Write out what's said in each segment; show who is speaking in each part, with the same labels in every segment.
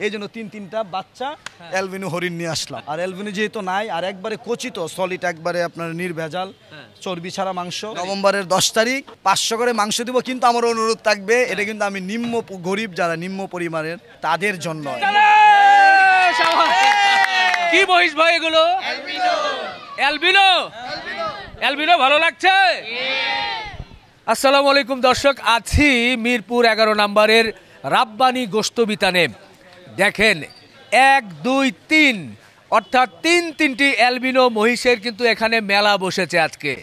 Speaker 1: এই জন্য তিনটা বাচ্চা অ্যালবিনো হরিণ নিয়ে আসলাম। আর অ্যালবিনো যেহেতু নাই, আর একবারে কচিত সলিড, একবারে আপনার নির্ভেজাল চর্বি ছাড়া মাংস। নভেম্বরের 10 তারিখ 500 করে মাংস দিব, কিন্তু আমার অনুরোধ থাকবে এটা কিন্তু আমি নিম্ন গরিব যারা নিম্ন পরিমাণের তাদের জন্য।
Speaker 2: কি মহিষ ভাই এগুলো? অ্যালবিনো। অ্যালবিনো ভালো লাগছে? আসসালামু আলাইকুম দর্শক, আছি মিরপুর 11 নম্বরের রাব্বানি গোশত বিতানে। দেখেন 1, 2, 3 অর্থাৎ তিনটি অ্যালবিনো মহিষের কিন্তু এখানে মেলা বসেছে আজকে।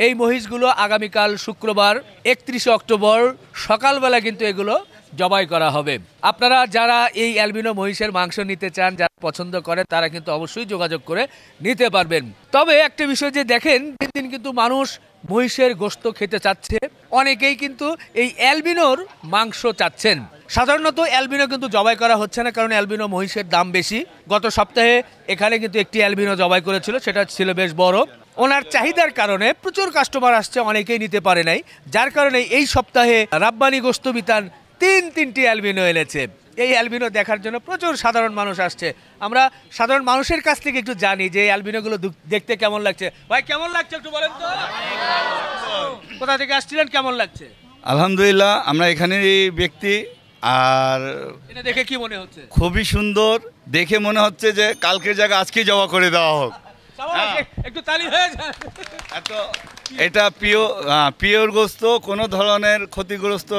Speaker 2: এই মহিষগুলো আগামীকাল শুক্রবার 31 অক্টোবর সকালবেলা কিন্তু এগুলো জবাই করা হবে। আপনারা যারা এই অ্যালবিনো মহিষের মাংস নিতে চান, যারা পছন্দ করেন, তারা কিন্তু অবশ্যই যোগাযোগ করে নিতে পারবেন। তবে একটা বিষয় যে দেখেন, দিন কিন্তু মানুষ মহিষের গোশত খেতে চাচ্ছে, অনেকেই কিন্তু এই অ্যালবিনোর মাংস চাচ্ছেন। সাধারণত অ্যালবিনো কিন্তু জবাই করা হচ্ছে না, কারণ অ্যালবিনো মহিষের দাম বেশি। গত সপ্তাহে এখানে কিন্তু একটি অ্যালবিনো জবাই করেছিল, সেটা ছিল বেশ বড়। ওনার চাহিদার কারণে প্রচুর কাস্টমার আসছে, অনেকেই নিতে পারে নাই, যার কারণে এই সপ্তাহে রাব্বানি গোশত বিতান তিনটি অ্যালবিনো এনেছে। এই অ্যালবিনো দেখার জন্য প্রচুর সাধারণ মানুষ আসছে। আমরা সাধারণ মানুষের কাছ থেকে একটু জানি যে এই অ্যালবিনোগুলো দেখতে কেমন লাগছে। ভাই কেমন লাগছে একটু বলেন তো? কোথা থেকে আসছিলেন, কেমন লাগছে?
Speaker 3: আলহামদুলিল্লাহ, আমরা এখানেরই ব্যক্তি। আর
Speaker 2: এটা দেখে কি মনে হচ্ছে?
Speaker 3: খুবই সুন্দর, দেখে মনে হচ্ছে যে কালকের জায়গা আজকে জবা করে দেওয়া হোক।
Speaker 2: একটু তালি হয়ে যায়।
Speaker 3: এটা পিওর গোশত, কোনো ধরনের ক্ষতিগ্রস্ত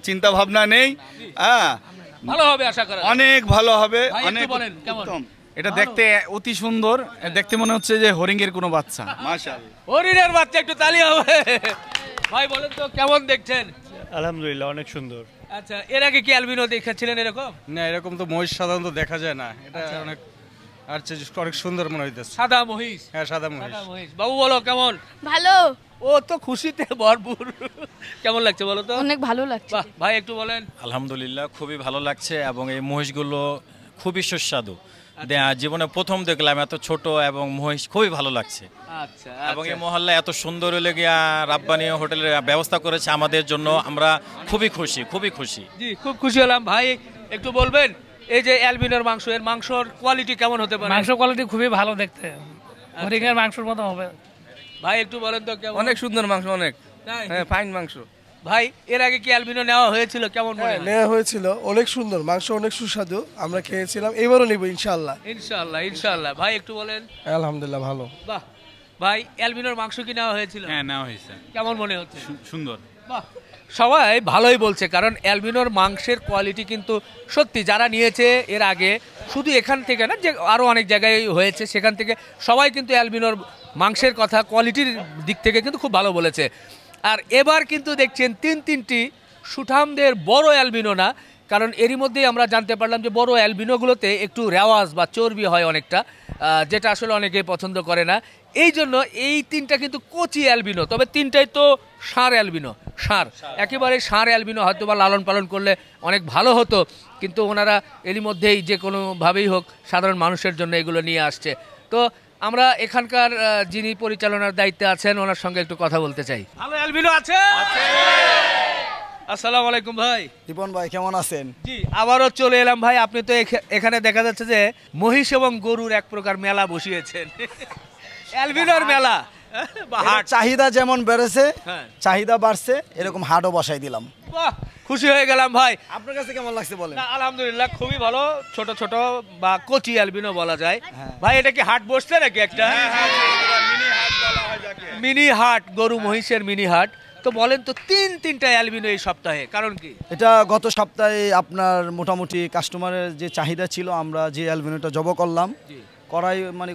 Speaker 3: চিন্তা ভাবনা নেই। হ্যাঁ,
Speaker 2: ভালো হবে আশা করা,
Speaker 3: অনেক ভালো হবে। অনেক
Speaker 2: বলেন কেমন?
Speaker 4: এটা দেখতে অতি সুন্দর, দেখতে মনে হচ্ছে যে হরিণের কোনো বাচ্চা।
Speaker 3: মাশাআল্লাহ,
Speaker 2: হরিণের বাচ্চা, একটু তালি হবে। ভাই বলেন তো কেমন দেখছেন?
Speaker 5: আলহামদুলিল্লাহ, অনেক সুন্দর।
Speaker 2: আচ্ছা, এর আগে কি অ্যালবিনো দেখেছিলেন এরকম?
Speaker 4: না, এরকম তো মহিষ সাধারণত দেখা যায় না। এটা অনেক অনেক সুন্দর মনে হইতেছে।
Speaker 2: সাদা মহিষ?
Speaker 4: হ্যাঁ, সাদা মহিষ।
Speaker 2: বাবু বলো কেমন?
Speaker 6: ভালো।
Speaker 2: ও তো খুশিতে ভরপুর। কেমন লাগছে বলো তো?
Speaker 6: অনেক ভালো লাগছে।
Speaker 2: ভাই একটু বলেন।
Speaker 7: আলহামদুলিল্লাহ, খুবই ভালো লাগছে এবং এই মহিষগুলো খুবই সুস্বাদু। জীবনে প্রথম দেখলাম এত ছোট এবং মহিষ, খুবই ভালো লাগছে।
Speaker 2: আচ্ছা,
Speaker 7: এবং এই মহল্লা এত সুন্দর হলে গিয়া রাব্বানি হোটেলের ব্যবস্থা করেছে আমাদের জন্য, আমরা খুবই খুশি।
Speaker 2: জি, খুব খুশি হলাম। ভাই একটু বলবেন, এই যে অ্যালবিনোর মাংস, এর মাংসর কোয়ালিটি কেমন হতে পারে?
Speaker 8: মাংস কোয়ালিটি খুবই ভালো দেখতে, হরিণের মাংসের মতো হবে।
Speaker 2: ভাই একটু বলেন তো কেমন?
Speaker 4: অনেক সুন্দর মাংস, অনেক ফাইন মাংস।
Speaker 2: ভাই এর আগে কি অ্যালবিনো নেওয়া হয়েছিল, কেমন মনে হয়?
Speaker 9: নেওয়া হয়েছিল, অনেক সুন্দর মাংস, অনেক সুস্বাদু, আমরা খেয়েছিলাম, এবারও নিব ইনশাআল্লাহ।
Speaker 2: ইনশাআল্লাহ। ভাই একটু বলেন।
Speaker 9: আলহামদুলিল্লাহ, ভালো।
Speaker 2: বাহ। ভাই অ্যালবিনোর মাংস কি নেওয়া হয়েছিল?
Speaker 4: হ্যাঁ, নেওয়া হয়েছে।
Speaker 2: কেমন মনে হচ্ছে?
Speaker 4: সুন্দর।
Speaker 2: বাহ, সবাই ভালোই বলছে, কারণ অ্যালবিনোর মাংসের কোয়ালিটি কিন্তু সত্যি, যারা নিয়েছে এর আগে, শুধু এখান থেকে না, যে আরও অনেক জায়গায় হয়েছে, সেখান থেকে সবাই কিন্তু অ্যালবিনোর মাংসের কথা কোয়ালিটির দিক থেকে কিন্তু খুব ভালো বলেছে। আর এবার কিন্তু দেখছেন তিনটি সুঠামদের বড় অ্যালবিনো না, কারণ এরই মধ্যেই আমরা জানতে পারলাম যে বড় অ্যালবিনোগুলোতে একটু রেওয়াজ বা চর্বি হয় অনেকটা, যেটা আসলে অনেকেই পছন্দ করে না। এই জন্য এই তিনটা কিন্তু কচি অ্যালবিনো, তবে তিনটাই তো ষাঁড় অ্যালবিনো, একেবারে ষাঁড় অ্যালবিনো, হয়তো বা লালন পালন করলে অনেক ভালো হতো, কিন্তু ওনারা এরই মধ্যেই যে কোনোভাবেই হোক সাধারণ মানুষের জন্য এগুলো নিয়ে আসছে। তো আমরা এখানকার যিনি পরিচালনার দায়িত্বে আছেন, ওনার সঙ্গে একটু কথা বলতে চাই। ভালো অ্যালবিনো আছে? আসসালামু আলাইকুম ভাই।
Speaker 1: দীপন ভাই কেমন আছেন?
Speaker 2: জি, আবারও চলে এলাম ভাই। আপনি তো এখানে দেখা যাচ্ছে যে মহিষ এবং গরুর এক প্রকার মেলা বসিয়েছেন, অ্যালবিনোর মেলা।
Speaker 1: চাহিদা যেমন বেড়েছে, চাহিদা বাড়ছে, এরকম হাটও বসাই দিলাম।
Speaker 2: বাহ, খুশি হয়ে গেলাম ভাই।
Speaker 1: আপনার কাছে কেমন লাগছে বলেন?
Speaker 2: আলহামদুলিল্লাহ, খুবই ভালো। ছোট ছোট বা কচি অ্যালবিনো বলা যায়। ভাই এটা কি হাট বসছে নাকি একটা মিনি হাট, গরু মহিষের মিনি হাট? তো বলেন তো, তিনটা অ্যালবিনো এই সপ্তাহে, কারণ কি?
Speaker 1: এটা গত সপ্তাহে আপনার মোটামুটি কাস্টমারের যে চাহিদা ছিল, আমরা যে অ্যালবিনোটা জব করলাম,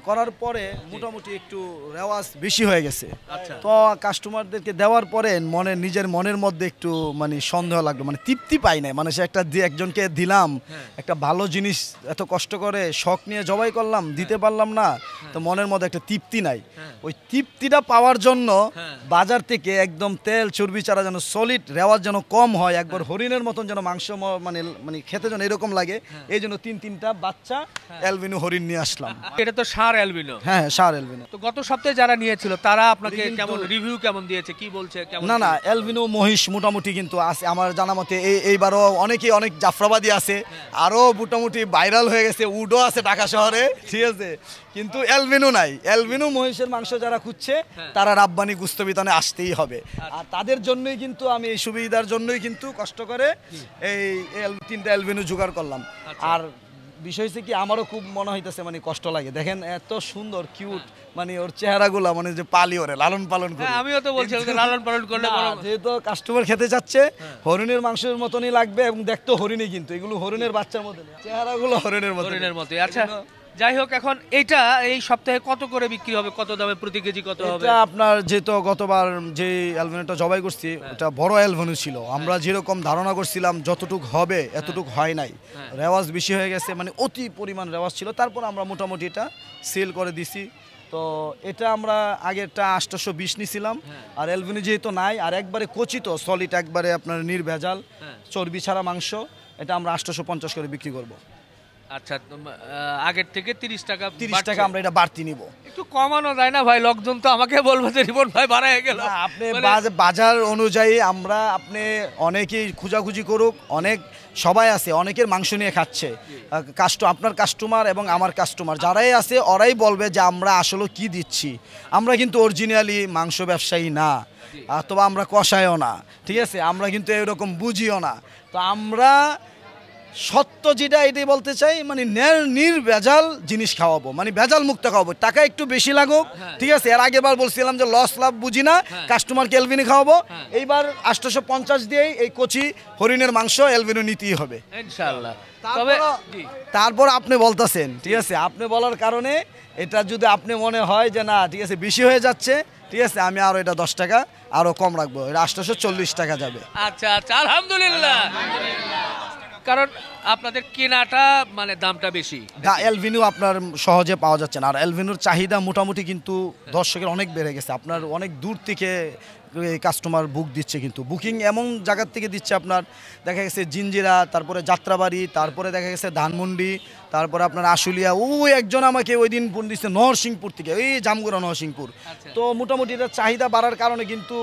Speaker 1: করার পরে মোটামুটি একটু রেওয়াজ বেশি হয়ে গেছে। তো কাস্টমারদেরকে দেওয়ার পরে নিজের মনের মধ্যে একটু সন্দেহ লাগলো, তৃপ্তি পাই নাই। সে একজনকে দিলাম একটা ভালো জিনিস, এত কষ্ট করে শখ নিয়ে জবাই করলাম, দিতে পারলাম না, তো মনের মধ্যে একটা তৃপ্তি নাই। ওই তৃপ্তিটা পাওয়ার জন্য বাজার থেকে একদম তেল চর্বি ছাড়া যেন সলিড, রেওয়াজ যেন কম হয়, একবার হরিণের মতন যেন মাংস খেতে যেন এরকম লাগে, এই জন্য তিনটা বাচ্চা অ্যালবিনো হরিণ নিয়ে আসলাম।
Speaker 2: এটা তো সার অ্যালবিনো।
Speaker 1: হ্যাঁ সার এলবিনো।
Speaker 2: তো গত সপ্তাহে যারা নিয়েছিল তারা আপনাকে
Speaker 1: কিন্তু-
Speaker 2: কেমন রিভিউ কেমন দিয়েছে, কি বলছে, কেমন
Speaker 1: না না,
Speaker 2: ছিল?
Speaker 1: এলবিনো মহিষ মোটামুটি কিন্তু আছে আমার জানা মতে। এইবারও অনেকেই অনেক জাফরাবাদী আছে, আরও মোটামুটি ভাইরাল হয়ে গেছে, উডও আছে ঢাকা শহরে, ঠিক আছে, কিন্তু এলবিনো নাই। এলবিনো মহিষের মাংস যারা খুঁজছে তারা রাব্বানি গুস্তবিতানে আসতেই হবে। আর তাদের জন্যই কিন্তু আমি এই সুবিধার জন্যই কিন্তু কষ্ট করে এই 3টা এলবিনো জোগাড় করলাম। আর বিষয় হচ্ছে কি, আমারও খুব মনে হইতেছে মানে কষ্ট লাগে, দেখেন এত সুন্দর কিউট, মানে ওর চেহারাগুলো মানে যে পালি ওরে লালন পালন করে।
Speaker 2: হ্যাঁ, আমিও তো বলছি ওকে লালন পালন করলে
Speaker 1: না,
Speaker 2: বরং-
Speaker 1: যেহেতু কাস্টমার খেতে যাচ্ছে হরিণের মাংসের মতনই লাগবে, এবং দেখতে হরিণই, কিন্তু এগুলো হরিণের বাচ্চার মতো না, চেহারাগুলো হরিণের মতো।
Speaker 2: হরিণের মতো। আচ্ছা যাই হোক, এখন এইটা এই সপ্তাহে কত করে বিক্রি হবে, কত দামে প্রতি কেজি কত হবে?
Speaker 1: এটা আপনার যেহেতু গতবার যে অ্যালভেনোটা জবাই করছি ওটা বড় অ্যালভেনো ছিল, আমরা যেরকম ধারণা করছিলাম যতটুক হবে এতটুক হয় নাই, রেওয়াজ বেশি হয়ে গেছে, মানে অতি পরিমাণ রেওয়াজ ছিল। তারপর আমরা মোটামুটি এটা সেল করে দিছি। তো এটা আমরা আগেরটা 820 নিছিলাম, আর অ্যালভেনো যেহেতু নাই, আর একবারে কচিত সলিড, একবারে আপনার নির্ভেজাল চর্বি ছাড়া মাংস, এটা আমরা 850 করে বিক্রি করব।
Speaker 2: আচ্ছা, আগের থেকে 30 টাকা
Speaker 1: 30 টাকা আমরা এটা বাড়তি নিব।
Speaker 2: একটু কমানো যায় না ভাই? লোকজন তো আমাকে বলবে যে রিপন ভাই বাড়ায় গেল।
Speaker 1: না, আপনি বাজার অনুযায়ী আমরা, আপনি অনেকেই খুঁজাখুঁজি করুক, অনেক সবাই আছে, অনেকের মাংস নিয়ে খাচ্ছে, আপনার কাস্টমার এবং আমার কাস্টমার যারাই আছে ওরাই বলবে যে আমরা আসলে কি দিচ্ছি। আমরা কিন্তু অরিজিনালি মাংস ব্যবসায়ী না, অথবা আমরা কষায়ও না, ঠিক আছে, আমরা কিন্তু এরকম বুঝিও না। তো আমরা সত্য যেটা এটাই বলতে চাই, মানে নির্ভেজাল জিনিস খাওয়াবো, মানে ভেজাল মুক্ত খাওয়াবো, টাকা একটু বেশি লাগুক, ঠিক আছে। এর আগের বার বলছিলাম যে লস লাভ বুঝি না, কাস্টমারকে এলবিনো খাওয়াবো, এইবার 850 দিয়েই এই কচি হরিণের মাংস এলবিনো নিতেই হবে
Speaker 2: ইনশাআল্লাহ। তবে জি,
Speaker 1: তারপর আপনি বলতেছেন, ঠিক আছে, আপনি বলার কারণে এটা যদি আপনি মনে হয় যে না ঠিক আছে বেশি হয়ে যাচ্ছে, ঠিক আছে, আমি আরো এটা 10 টাকা আরো কম রাখবো, এটা 840 টাকা যাবে।
Speaker 2: আচ্ছা আচ্ছা, আলহামদুলিল্লাহ। কারণ আপনাদের কেনাটা মানে দামটা বেশি।
Speaker 1: এলভিনো আপনার সহজে পাওয়া যাচ্ছে না, আর এলভিনোর চাহিদা মোটামুটি কিন্তু দর্শকের অনেক বেড়ে গেছে, আপনার অনেক দূর থেকে কাস্টমার বুক দিচ্ছে, কিন্তু বুকিং এমন জায়গার থেকে দিচ্ছে, আপনার দেখা গেছে জিঞ্জিরা, তারপরে যাত্রাবাড়ি, তারপরে দেখা গেছে ধানমন্ডি, তারপরে আপনার আশুলিয়া, ওই একজন আমাকে ওই দিন ফোন দিচ্ছে নরসিংপুর থেকে, এই জামগুড়া নরসিংপুর। তো মোটামুটি এটা চাহিদা বাড়ার কারণে কিন্তু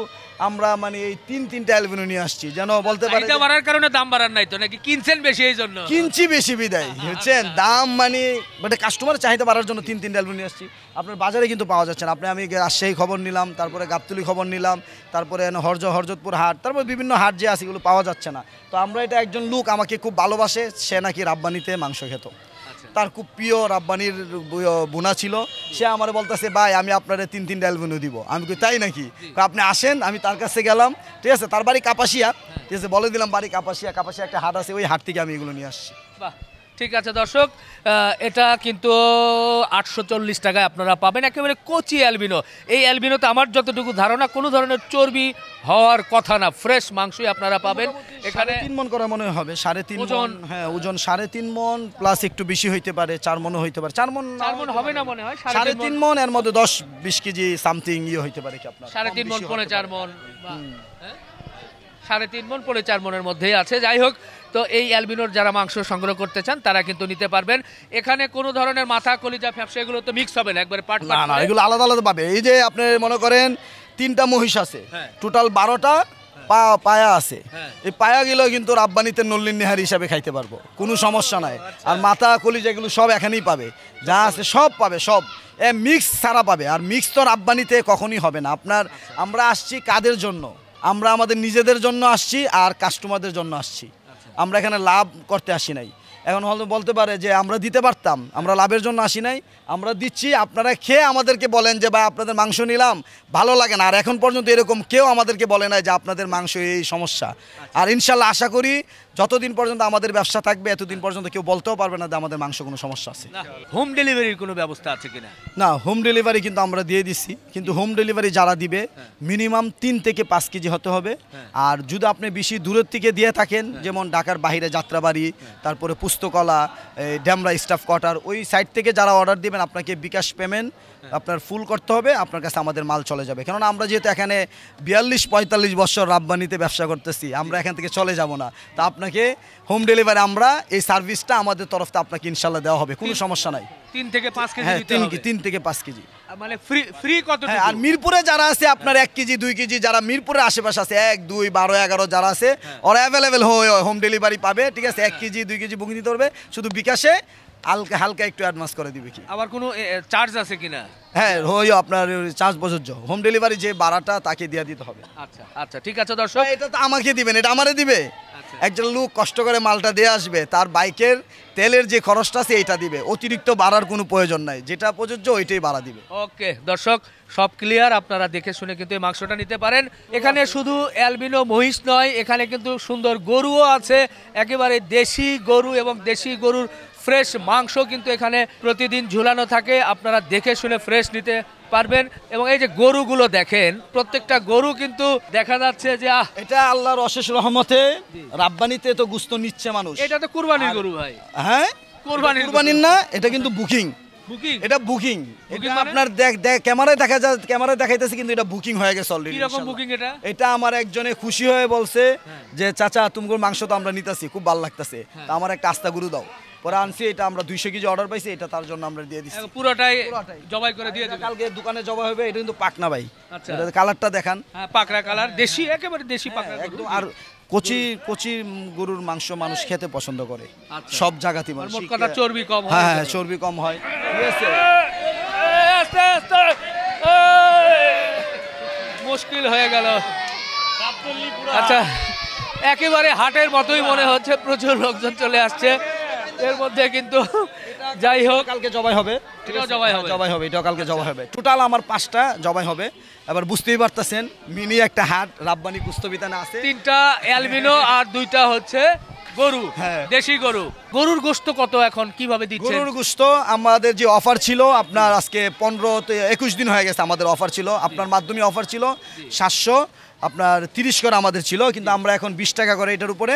Speaker 1: আমরা মানে এই 3টা এলভিনো নিয়ে আসছি, যেন বলতে পারি
Speaker 2: চাহিদা বাড়ার কারণে দাম বাড়ার নাই তো, নাকি কিনছেন বেশি এই জন্য?
Speaker 1: কিনছি বেশি বিদায়, বুঝছেন, দাম মানে কাস্টমার চাহিদা বাড়ার জন্য 3টা এলবিনো নিয়ে আসছি। আপনার বাজারে কিন্তু পাওয়া যাচ্ছে না, আমি রাজশাহী খবর নিলাম, তারপরে গাবতলী খবর নিলাম, তারপরে হরজতপুর হাট, তারপরে বিভিন্ন হাট যে আছে এগুলো পাওয়া যাচ্ছে না। তো আমরা এটা একজন লোক আমাকে খুব ভালোবাসে, সে নাকি রাব্বানিতে মাংস খেত, তার খুব প্রিয় রাব্বানির বোনা ছিল, সে আমার বলতেছে ভাই আমি আপনারে 3টা এলবিনো দিব। আমি কই তাই নাকি? আপনি আসেন, আমি তার কাছে গেলাম, ঠিক আছে, তার বাড়ি কাপাসিয়া, ঠিক আছে, বলে দিলাম বাড়ি কাপাসিয়া একটা হাট আছে, ওই হাট থেকে আমি এগুলো নিয়ে আসছি।
Speaker 2: বাহ, ঠিক আছে দর্শক, এটা কিন্তু 840 টাকায় আপনারা পাবেন একেবারে কচি অ্যালবিনো। এই অ্যালবিনোতে আমার যতটুকু ধারণা কোনো ধরনের চর্বি হওয়ার কথা না, ফ্রেশ মাংসই আপনারা পাবেন এখানে।
Speaker 1: 3.5 মণ করে মনে হবে, 3.5
Speaker 2: ওজন?
Speaker 1: মণ, হ্যাঁ ওজন 3.5 মণ প্লাস একটু বেশি হইতে পারে, 4 মণও হইতে পারে, 4 মণ
Speaker 2: 4 মণ হবে না মনে হয়,
Speaker 1: 3.5 মণ, এর মধ্যে 10-20 কেজি সামথিং হইতে পারে কি আপনার,
Speaker 2: 3.5 মণ, 4 মণ, 3.5 মণ 4 মণের মধ্যেই আছে। যাই হোক, তো এই অ্যালবিনোর যারা মাংস সংগ্রহ করতে চান তারা কিন্তু নিতে পারবেন। এখানে কোনো ধরনের মাথা, কলিজা, ফ্যাপসা এগুলো তো মিক্স হবে না, একবারে পার্ট
Speaker 1: না না, এগুলো আলাদা আলাদা পাবে। এই যে আপনি মনে করেন 3টা মহিষ আছে, টোটাল 12টা পায়া আছে, এই পায়াগুলো কিন্তু রাব্বানিতে নল্লিন নেহারি হিসাবে খাইতে পারবো, কোনো সমস্যা নাই। আর মাথা কলিজা এগুলো সব এখানেই পাবে, যা আছে সব পাবে, সব মিক্স ছাড়া পাবে। আর মিক্স তো রাব্বানিতে কখনই হবে না আপনার। আমরা আসছি কাদের জন্য? আমরা আমাদের নিজেদের জন্য আসছি আর কাস্টমারদের জন্য আসছি, আমরা এখানে লাভ করতে আসি নাই। এখন হয়তো বলতে পারে যে আমরা দিতে পারতাম, আমরা লাভের জন্য আসি নাই, আমরা দিচ্ছি, আপনারা খেয়ে আমাদেরকে বলেন যে ভাই আপনাদের মাংস নিলাম ভালো লাগে না। আর এখন পর্যন্ত এরকম কেউ আমাদেরকে বলে নাই যে আপনাদের মাংস এই সমস্যা। আর ইনশাল্লাহ আশা করি যতদিন পর্যন্ত আমাদের ব্যবসা থাকবে এতদিন পর্যন্ত কেউ বলতেও পারবে না যে আমাদের মাংস কোনো সমস্যা আছে।
Speaker 2: হোম ডেলিভারির কোনো ব্যবস্থা আছে কিনা?
Speaker 1: না, হোম ডেলিভারি কিন্তু আমরা দিয়ে দিচ্ছি, কিন্তু হোম ডেলিভারি যারা দিবে মিনিমাম 3 থেকে 5 কেজি হতে হবে। আর যদি আপনি বেশি দূরের থেকে দিয়ে থাকেন, যেমন ঢাকার বাইরে যাত্রাবাড়ি, তারপরে পুস্তকলা, ড্যামরা স্টাফ কোয়ার্টার, ওই সাইড থেকে যারা অর্ডার দিবেন আপনাকে বিকাশ পেমেন্ট আপনার ফুল করতে হবে, আপনার কাছে আমাদের মাল চলে যাবে। কেননা আমরা যেহেতু এখানে 42-45 বছর রাব্বানিতে ব্যবসা করতেছি, আমরা এখান থেকে চলে যাব না। তা আপনাকে হোম ডেলিভারি আমরা এই সার্ভিসটা আমাদের তরফ থেকে আপনাকে ইনশাল্লাহ দেওয়া হবে, কোনো সমস্যা নাই।
Speaker 2: 3 থেকে 5 কেজি
Speaker 1: হ্যাঁ,
Speaker 2: দিতে হবে।
Speaker 1: 3 থেকে 5 কেজি।
Speaker 2: মানে ফ্রি কত?
Speaker 1: হ্যাঁ, আর মিরপুরে যারা আছে আপনার 1 কেজি 2 কেজি, যারা মিরপুরের আশেপাশে আছে 1, 2, 12, 11 যারা আছে, ওরা অ্যাভেলেবেল হোম ডেলিভারি পাবে। ঠিক আছে, 1 কেজি 2 কেজি বুকিং দিতে পারবে, শুধু বিকাশে হালকা একটু অ্যাডভান্স করে দিবে কি।
Speaker 2: আবার কোনো চার্জ আছে কিনা?
Speaker 1: হ্যাঁ, আপনার চার্জ প্রযোজ্য, হোম ডেলিভারি যে ভাড়াটা তাকে দিয়ে দিতে হবে।
Speaker 2: আচ্ছা আচ্ছা, ঠিক আছে দর্শক।
Speaker 1: এটা তো আমাকে দিবেন, এটা আমারে দিবে। একজন লোক কষ্ট করে মালটা দিয়ে আসবে, তার বাইকের তেলের যে খরচটা আছে এইটা দিবে, অতিরিক্ত বাড়ার কোনো প্রয়োজন নাই, যেটা প্রযোজ্য ওইটাই বাড়া দিবে।
Speaker 2: ওকে দর্শক, সব ক্লিয়ার, আপনারা দেখে শুনে কিন্তু এই মাংসটা নিতে পারেন। এখানে শুধু অ্যালবিনো মহিষ নয়, এখানে কিন্তু সুন্দর গরুও আছে, একেবারে দেশি গরু এবং দেশি গরুর ফ্রেশ মাংস কিন্তু এখানে প্রতিদিন ঝুলানো থাকে, আপনারা দেখে শুনে ফ্রেশ নিতে পারবেন। এবং এই যে গরুগুলো দেখেন, প্রত্যেকটা গরু কিন্তু দেখা যাচ্ছে যে
Speaker 1: এটা আল্লাহর অশেষ রহমতে রাব্বানিতে তো গুস্ত নিচ্ছে মানুষ।
Speaker 2: এটা তো কুরবানির গরু ভাই।
Speaker 1: হ্যাঁ,
Speaker 2: কুরবানির
Speaker 1: না, এটা কিন্তু বুকিং। এটা বুকিং, এটা আপনার ক্যামেরায় দেখা যায়, ক্যামেরায় দেখাইতেছে, কিন্তু এটা বুকিং হয়ে গেছে অলরেডি।
Speaker 2: কি রকম বুকিং এটা?
Speaker 1: এটা আমার একজনে খুশি হয়ে বলছে যে চাচা তোমার মাংস তো আমরা নিতেছি, খুব ভালো লাগতেছে, তা আমার একটা আস্তা গরু দাও। পরে আনছি, এটা আমরা 200 কেজি অর্ডার পাইছি, এটা তার জন্য আমরা দিয়ে দিচ্ছি।
Speaker 2: পুরোটাই জবাই করে দিয়ে দেব।
Speaker 1: কালকে দোকানে জবাই হবে। এটা কিন্তু পাকনা ভাই।
Speaker 2: আচ্ছা,
Speaker 1: এটা কালারটা দেখান।
Speaker 2: হ্যাঁ, পাকড়া কালার, দেশি, একেবারে দেশি পাকড়া
Speaker 1: একদম। আর কচি গরুর মাংস মানুষ খেতে পছন্দ করে,
Speaker 2: আচ্ছা।
Speaker 1: সব জায়গাতেই মানুষ।
Speaker 2: মোট কথা চর্বি কম হয়।
Speaker 1: হ্যাঁ, চর্বি কম হয়। ঠিক আছে,
Speaker 2: আস্তে আস্তে মুশকিল হয়ে গেল। আচ্ছা, একেবারে হাটের মতোই মনে হচ্ছে, প্রচুর লোকজন চলে আসছে এর মধ্যে, কিন্তু যাই হোক,
Speaker 1: কালকে জবাই হবে।
Speaker 2: এটাও জবাই হবে।
Speaker 1: এটাও কালকে জবাই হবে। টোটাল আমার 5টা জবাই হবে। এবার বুঝতেই পারতেছেন, মিনি একটা হাট রাব্বানি কুস্তবিতানে আছে।
Speaker 2: 3টা অ্যালবিনো আর 2টা হচ্ছে গরু, দেশি গরু। গরুর গোশত কত এখন, কিভাবে দিচ্ছেন?
Speaker 1: গরুর গোশত আমাদের যে অফার ছিল, আপনার আজকে 15-21 দিন হয়ে গেছে, আমাদের অফার ছিল, আপনার মাধ্যমে অফার ছিল 700, আপনার 30 করে আমাদের ছিল, কিন্তু আমরা এখন 20 টাকা করে এটার উপরে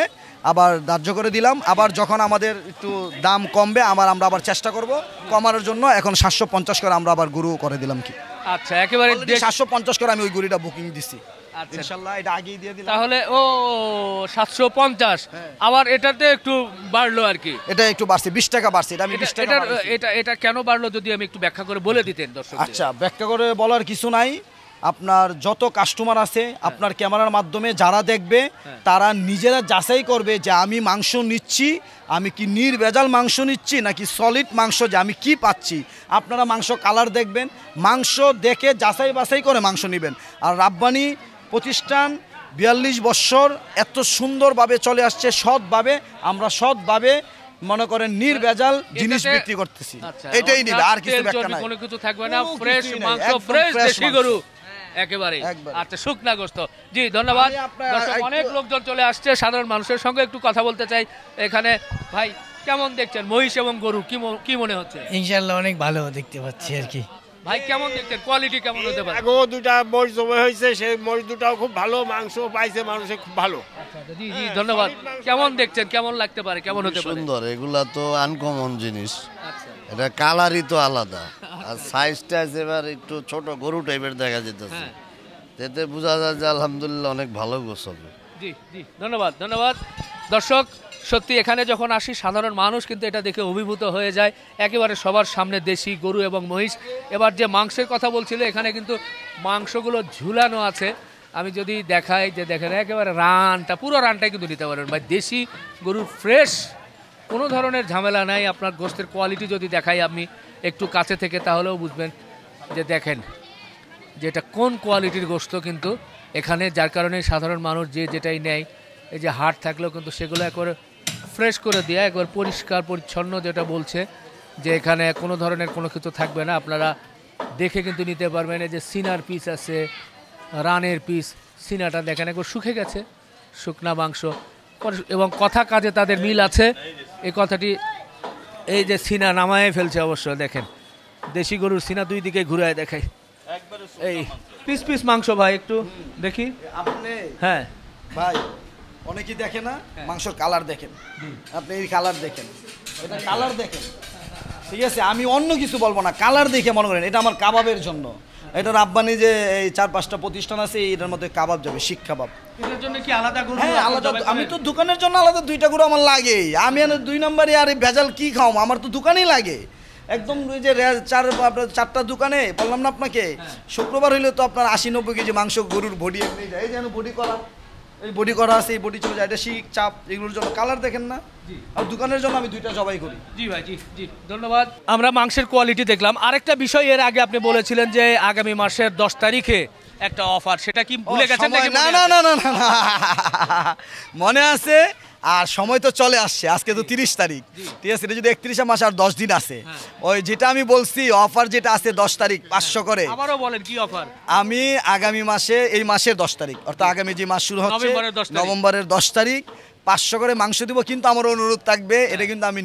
Speaker 1: আবার ধার্য করে দিলাম। আবার যখন আমাদের একটু দাম কমবে, আমরা আবার চেষ্টা করব কমানোর জন্য। এখন 750 করে আমরা আবার গরু করে দিলাম কি।
Speaker 2: আচ্ছা, একেবারে
Speaker 1: 750 করে আমি ওই গরুটা বুকিং দিছি। ইনশাআল্লাহ এটা আগেই দিয়ে দিলাম।
Speaker 2: তাহলে 750, আবার এটাতে একটু বাড়লো আর কি।
Speaker 1: এটা একটু বাড়ছে, 20 টাকা বাড়ছে। এটা আমি 20 টাকা
Speaker 2: এটা কেন বাড়লো যদি আমি একটু ব্যাখ্যা করে বলে দিতেন দর্শক।
Speaker 1: আচ্ছা, ব্যাখ্যা করে বলার কিছু নাই। আপনার যত কাস্টমার আছে, আপনার ক্যামেরার মাধ্যমে যারা দেখবে, তারা নিজেরা যাচাই করবে যে আমি মাংস নিচ্ছি, আমি কি নির্ভেজাল মাংস নিচ্ছি নাকি সলিড মাংস, যে আমি কি পাচ্ছি। আপনারা মাংস কালার দেখবেন, মাংস দেখে যাচাই বাছাই করে মাংস নেবেন। আর রাব্বানি প্রতিষ্ঠান 42 বছর এত সুন্দরভাবে চলে আসছে, সৎভাবে। আমরা সৎভাবে মনে করেন নির্ভেজাল জিনিস বিক্রি করতেছি, এটাই নিবে, আর কিছু ব্যাখ্যা নাই।
Speaker 2: কোনো কিছু থাকবে না, ফ্রেশ মাংস, ফ্রেশ দেশি গরু একেবারে। আচ্ছা, শুকনা গোশত। জি, ধন্যবাদ। অনেক লোকজন চলে আসছে, সাধারণ মানুষের সঙ্গে একটু কথা বলতে চাই। এখানে ভাই, কেমন দেখছেন মহিষ এবং গরু, কি মনে হচ্ছে?
Speaker 6: ইনশাআল্লাহ অনেক ভালো দেখতে পাচ্ছি আর কি।
Speaker 2: ভাই কেমন দেখছেন, কোয়ালিটি কেমন হতে পারে?
Speaker 10: আগেও 2টা মহিষ জবাই হয়েছে, সেই মহিষ 2টাও খুব ভালো, মাংস পাইছে মানুষে খুব ভালো।
Speaker 2: জি জি, ধন্যবাদ। কেমন দেখছেন, কেমন লাগতে পারে, কেমন হতে পারে?
Speaker 11: সুন্দর, এগুলা তো আনকমন জিনিস। এটা কালারই তো আলাদা, আর সাইজটা এবার একটু ছোট গরু টাইপের দেখা যেতেছে, এতে বোঝা যায় যে আলহামদুলিল্লাহ অনেক ভালো গোছ হবে।
Speaker 2: জি জি, ধন্যবাদ দর্শক। সত্যি এখানে যখন আসি, সাধারণ মানুষ কিন্তু এটা দেখে অভিভূত হয়ে যায়, একেবারে সবার সামনে দেশি গরু এবং মহিষ। এবার যে মাংসের কথা বলছিল, এখানে কিন্তু মাংসগুলো ঝুলানো আছে। আমি যদি দেখাই, যে দেখেন একেবারে পুরো রানটাই কিন্তু নিতে পারেন ভাই। দেশি গরুর ফ্রেশ, কোনো ধরনের ঝামেলা নাই। আপনার গোশতের কোয়ালিটি যদি দেখাই আমি একটু কাছে থেকে, তাহলেও বুঝবেন যে দেখেন যে এটা কোন কোয়ালিটির গোশত কিন্তু এখানে, যার কারণে সাধারণ মানুষ যেটাই নেয়, এই যে হাট থাকলেও কিন্তু সেগুলো একবার ফ্রেশ করে দেয়া, একবার পরিষ্কার পরিচ্ছন্ন, যেটা বলছে যে এখানে কোনো ধরনের কোনো কিছু থাকবে না। আপনারা দেখে কিন্তু নিতে পারবেন। এই যে সিনার পিস আছে, রানের পিস, সিনাটা দেখেন একবার শুকে গেছে, শুকনা মাংস, এবং কথা কাজে তাদের মিল আছে। এই কথাটি, এই যে সিনা নামায় ফেলছে অবশ্য, দেখেন দেশি গরুর সিনা দুই দিকে ঘুরায় দেখায়। এই পিস মাংস ভাই, একটু দেখি।
Speaker 1: আপনি
Speaker 2: হ্যাঁ
Speaker 1: ভাই, অনেকেই দেখে না, মাংসর কালার দেখেন, আপনি এই কালার দেখেন, এটা কালার দেখেন, ঠিক আছে, আমি অন্য কিছু বলবো না, কালার দেখে মনে করেন এটা আমার কাবাবের জন্য। এটা রাব্বানি যে এই 4-5টা প্রতিষ্ঠান আছে, এটার মধ্যে কাবাব যাবে, শিক কাবাব।
Speaker 2: এটার জন্য কি আলাদা গরু?
Speaker 1: হ্যাঁ আলাদা, আমি তো দোকানের জন্য আলাদা 2টা গরু আমার লাগেই। আমি 2 নম্বরে আর এই ভেজাল কি খাও, আমার তো দোকানেই লাগে একদম। ওই যে 4টা দোকানে বললাম না আপনাকে, শুক্রবার হইলে তো আপনার 80-90 কেজি মাংস গরুর বডি এমনি যায়। এই যেন বডি করা, এই বডি করা আছে, এই বডি চলে যায়, এটা শিক চাপ, এগুলোর জন্য কালার দেখেন না। আর দোকানের জন্য আমি 2টা জবাই করি।
Speaker 2: জি ভাই, জি জি, ধন্যবাদ। আমরা মাংসের কোয়ালিটি দেখলাম। আরেকটা বিষয় এর আগে আপনি বলেছিলেন যে আগামী মাসের 10 তারিখে একটা অফার, সেটা কি ভুলে গেছেন নাকি?
Speaker 1: না না না না না, মনে আছে। আর সময় তো চলে আসছে, আজকে তো 30 তারিখ, ঠিক আছে, এটা যদি 31 মাস আর 10 দিন আছে। ওই যেটা আমি বলছি অফার যেটা আছে 10 তারিখ 500 করে।
Speaker 2: আবারও বলেন কি অফার?
Speaker 1: আমি আগামী মাসে, এই মাসের 10 তারিখ, অর্থাৎ আগামী যে মাস শুরু হচ্ছে নভেম্বরের 10 তারিখ 500 করে মাংস দিব। কিন্তু আমার অনুরোধ থাকবে, এটা কিন্তু আমি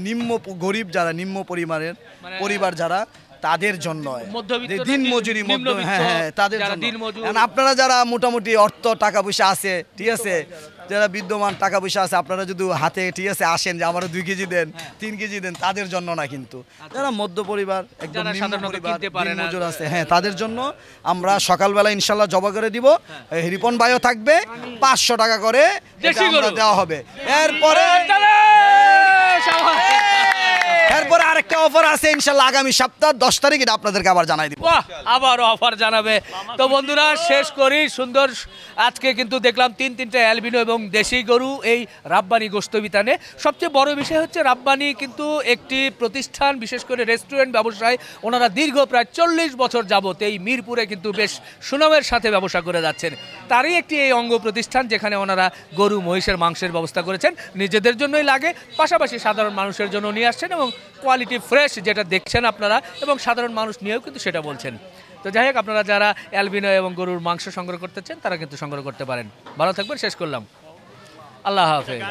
Speaker 1: গরিব যারা, নিম্ন পরিবারের পরিবার যারা, তাদের জন্য, দিন মজুরি, হ্যাঁ তাদের জন্য। আপনারা যারা মোটামুটি অর্থ টাকা পয়সা আছে, ঠিক আছে, যারা বিদ্যমান টাকা পয়সা আছে, আপনারা যদি হাতে, ঠিক আছে, আসেন যে আমার 2 কেজি দেন, 3 কেজি দেন, তাদের জন্য না। কিন্তু যারা মধ্য পরিবার, একদম নিম্ন পরিবার, দিন মজুর আছে, হ্যাঁ তাদের জন্য আমরা সকালবেলা ইনশাল্লাহ জবা করে দিব। রিপন ভাইও থাকবে, 500 টাকা করে দেওয়া হবে। এরপরে আরেকটা অফার আছে ইনশাল্লাহ আগামী সপ্তাহ 10 তারিখ, এটা আপনাদেরকে আবার জানাই দিব।
Speaker 2: আবার অফার জানাবে। তো বন্ধুরা শেষ করি সুন্দর। আজকে কিন্তু দেখলাম 3টা অ্যালবিনো এবং দেশি গরু এই রাব্বানি গোশত বিতানে। সবচেয়ে বড় বিষয় হচ্ছে রাব্বানি কিন্তু একটি প্রতিষ্ঠান, বিশেষ করে রেস্টুরেন্ট ব্যবসায় ওনারা দীর্ঘ প্রায় 40 বছর যাবত এই মিরপুরে কিন্তু বেশ সুনামের সাথে ব্যবসা করে যাচ্ছেন। তারই একটি এই অঙ্গ প্রতিষ্ঠান, যেখানে ওনারা গরু মহিষের মাংসের ব্যবস্থা করেছেন, নিজেদের জন্যই লাগে, পাশাপাশি সাধারণ মানুষের জন্য নিয়ে আসছেন এবং কোয়ালিটি ফ্রেশ যেটা দেখছেন আপনারা, এবং সাধারণ মানুষ নিয়েও কিন্তু সেটা বলছেন। তো যাই হোক, আপনারা যারা অ্যালবিনো এবং গরুর মাংস সংগ্রহ করতে চান তারা কিন্তু সংগ্রহ করতে পারেন। ভালো থাকবেন, শেষ করলাম, আল্লাহ হাফেজ।